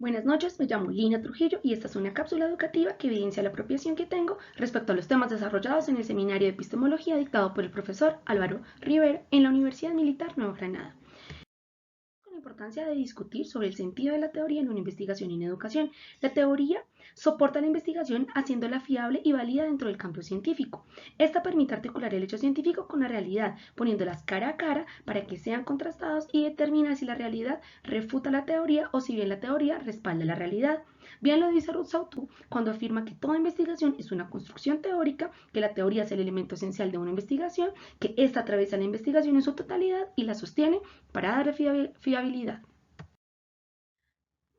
Buenas noches, me llamo Lina Trujillo y esta es una cápsula educativa que evidencia la apropiación que tengo respecto a los temas desarrollados en el seminario de epistemología dictado por el profesor Álvaro Rivero en la Universidad Militar Nueva Granada. Con la importancia de discutir sobre el sentido de la teoría en una investigación y en educación. La teoría soporta la investigación haciéndola fiable y válida dentro del campo científico. Esta permite articular el hecho científico con la realidad, poniéndolas cara a cara para que sean contrastados y determinar si la realidad refuta la teoría o si bien la teoría respalda la realidad. Bien lo dice Ruth Sautu cuando afirma que toda investigación es una construcción teórica, que la teoría es el elemento esencial de una investigación, que ésta atraviesa la investigación en su totalidad y la sostiene para darle fiabilidad.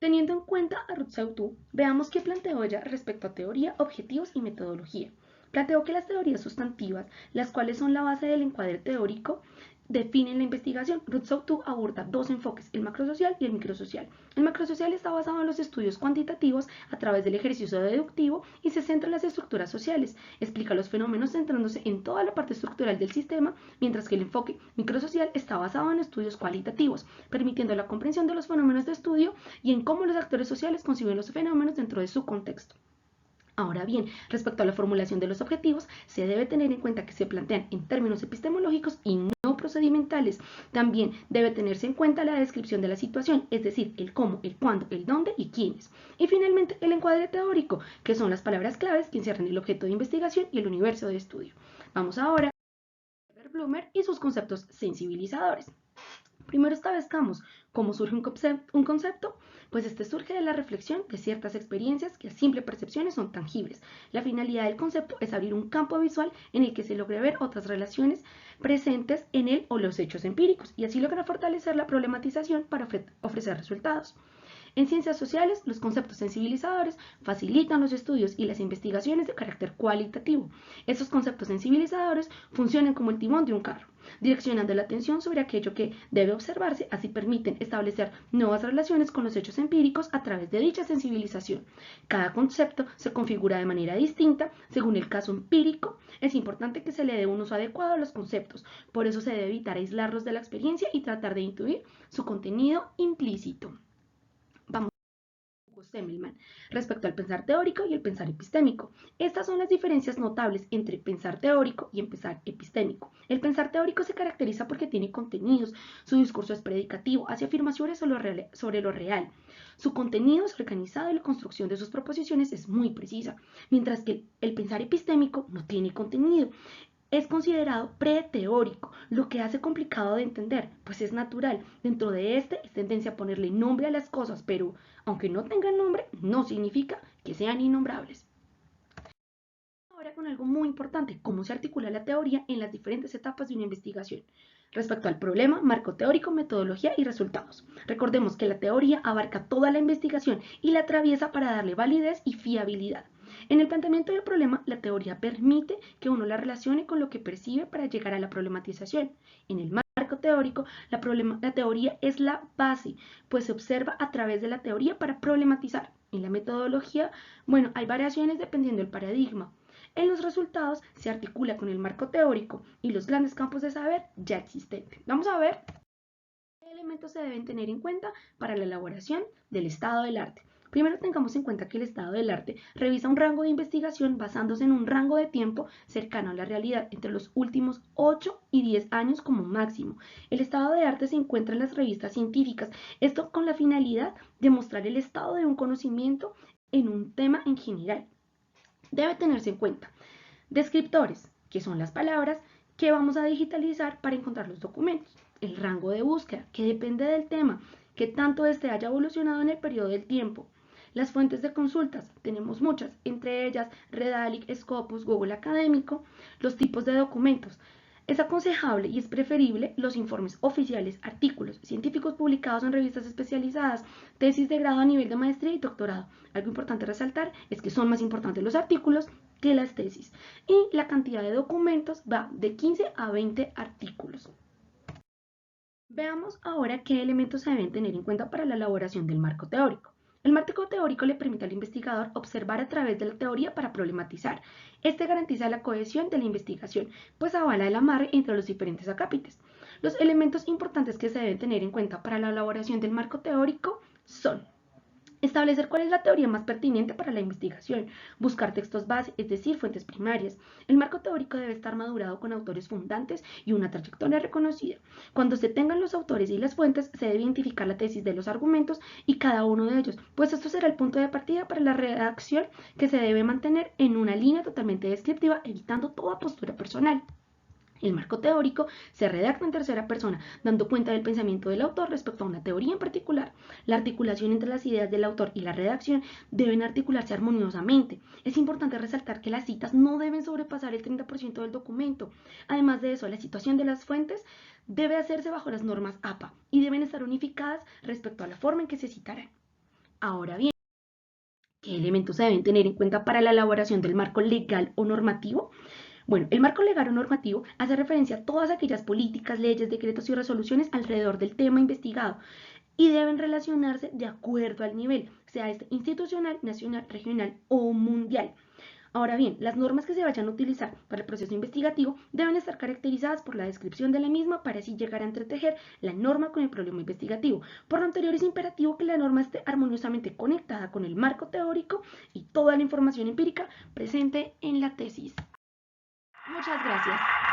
Teniendo en cuenta a Ruth Sautu, veamos qué planteó ella respecto a teoría, objetivos y metodología. Planteó que las teorías sustantivas, las cuales son la base del encuadre teórico, definen la investigación. Ruth Sautu aborda dos enfoques, el macrosocial y el microsocial. El macrosocial está basado en los estudios cuantitativos a través del ejercicio deductivo y se centra en las estructuras sociales. Explica los fenómenos centrándose en toda la parte estructural del sistema, mientras que el enfoque microsocial está basado en estudios cualitativos, permitiendo la comprensión de los fenómenos de estudio y en cómo los actores sociales conciben los fenómenos dentro de su contexto. Ahora bien, respecto a la formulación de los objetivos, se debe tener en cuenta que se plantean en términos epistemológicos y no procedimentales. También debe tenerse en cuenta la descripción de la situación, es decir, el cómo, el cuándo, el dónde y quiénes. Y finalmente, el encuadre teórico, que son las palabras claves que encierran el objeto de investigación y el universo de estudio. Vamos ahora a ver Blumer y sus conceptos sensibilizadores. Primero establezcamos cómo surge un concepto, pues este surge de la reflexión de ciertas experiencias que a simple percepciones son tangibles. La finalidad del concepto es abrir un campo visual en el que se logre ver otras relaciones presentes en él o los hechos empíricos y así logra fortalecer la problematización para ofrecer resultados. En ciencias sociales, los conceptos sensibilizadores facilitan los estudios y las investigaciones de carácter cualitativo. Estos conceptos sensibilizadores funcionan como el timón de un carro, direccionando la atención sobre aquello que debe observarse, así permiten establecer nuevas relaciones con los hechos empíricos a través de dicha sensibilización. Cada concepto se configura de manera distinta según el caso empírico. Es importante que se le dé un uso adecuado a los conceptos, por eso se debe evitar aislarlos de la experiencia y tratar de intuir su contenido implícito. Vamos Semmelman, respecto al pensar teórico y el pensar epistémico. Estas son las diferencias notables entre pensar teórico y pensar epistémico. El pensar teórico se caracteriza porque tiene contenidos, su discurso es predicativo, hace afirmaciones sobre lo real. Su contenido es organizado y la construcción de sus proposiciones es muy precisa, mientras que el pensar epistémico no tiene contenido. Es considerado preteórico, lo que hace complicado de entender, pues es natural. Dentro de este es tendencia a ponerle nombre a las cosas, pero aunque no tengan nombre, no significa que sean innombrables. Ahora con algo muy importante, cómo se articula la teoría en las diferentes etapas de una investigación. Respecto al problema, marco teórico, metodología y resultados. Recordemos que la teoría abarca toda la investigación y la atraviesa para darle validez y fiabilidad. En el planteamiento del problema, la teoría permite que uno la relacione con lo que percibe para llegar a la problematización. En el marco teórico, la teoría es la base, pues se observa a través de la teoría para problematizar. En la metodología, bueno, hay variaciones dependiendo del paradigma. En los resultados se articula con el marco teórico y los grandes campos de saber ya existentes. Vamos a ver qué elementos se deben tener en cuenta para la elaboración del estado del arte. Primero tengamos en cuenta que el estado del arte revisa un rango de investigación basándose en un rango de tiempo cercano a la realidad entre los últimos 8 y 10 años como máximo. El estado de arte se encuentra en las revistas científicas, esto con la finalidad de mostrar el estado de un conocimiento en un tema en general. Debe tenerse en cuenta descriptores, que son las palabras que vamos a digitalizar para encontrar los documentos. El rango de búsqueda, que depende del tema, que tanto este haya evolucionado en el periodo del tiempo. Las fuentes de consultas, tenemos muchas, entre ellas Redalyc, Scopus, Google Académico. Los tipos de documentos. Es aconsejable y es preferible los informes oficiales, artículos científicos publicados en revistas especializadas, tesis de grado a nivel de maestría y doctorado. Algo importante resaltar es que son más importantes los artículos que las tesis y la cantidad de documentos va de 15 a 20 artículos. Veamos ahora qué elementos se deben tener en cuenta para la elaboración del marco teórico. El marco teórico le permite al investigador observar a través de la teoría para problematizar. Este garantiza la cohesión de la investigación, pues avala el amarre entre los diferentes acápites. Los elementos importantes que se deben tener en cuenta para la elaboración del marco teórico son Establecer cuál es la teoría más pertinente para la investigación. Buscar textos base, es decir, fuentes primarias. El marco teórico debe estar madurado con autores fundantes y una trayectoria reconocida. Cuando se tengan los autores y las fuentes, se debe identificar la tesis de los argumentos y cada uno de ellos, pues esto será el punto de partida para la redacción, que se debe mantener en una línea totalmente descriptiva, evitando toda postura personal. El marco teórico se redacta en tercera persona, dando cuenta del pensamiento del autor respecto a una teoría en particular. La articulación entre las ideas del autor y la redacción deben articularse armoniosamente. Es importante resaltar que las citas no deben sobrepasar el 30% del documento. Además de eso, la situación de las fuentes debe hacerse bajo las normas APA y deben estar unificadas respecto a la forma en que se citarán. Ahora bien, ¿qué elementos se deben tener en cuenta para la elaboración del marco legal o normativo? Bueno, el marco legal o normativo hace referencia a todas aquellas políticas, leyes, decretos y resoluciones alrededor del tema investigado y deben relacionarse de acuerdo al nivel, sea este institucional, nacional, regional o mundial. Ahora bien, las normas que se vayan a utilizar para el proceso investigativo deben estar caracterizadas por la descripción de la misma para así llegar a entretejer la norma con el problema investigativo. Por lo anterior, es imperativo que la norma esté armoniosamente conectada con el marco teórico y toda la información empírica presente en la tesis. Muchas gracias.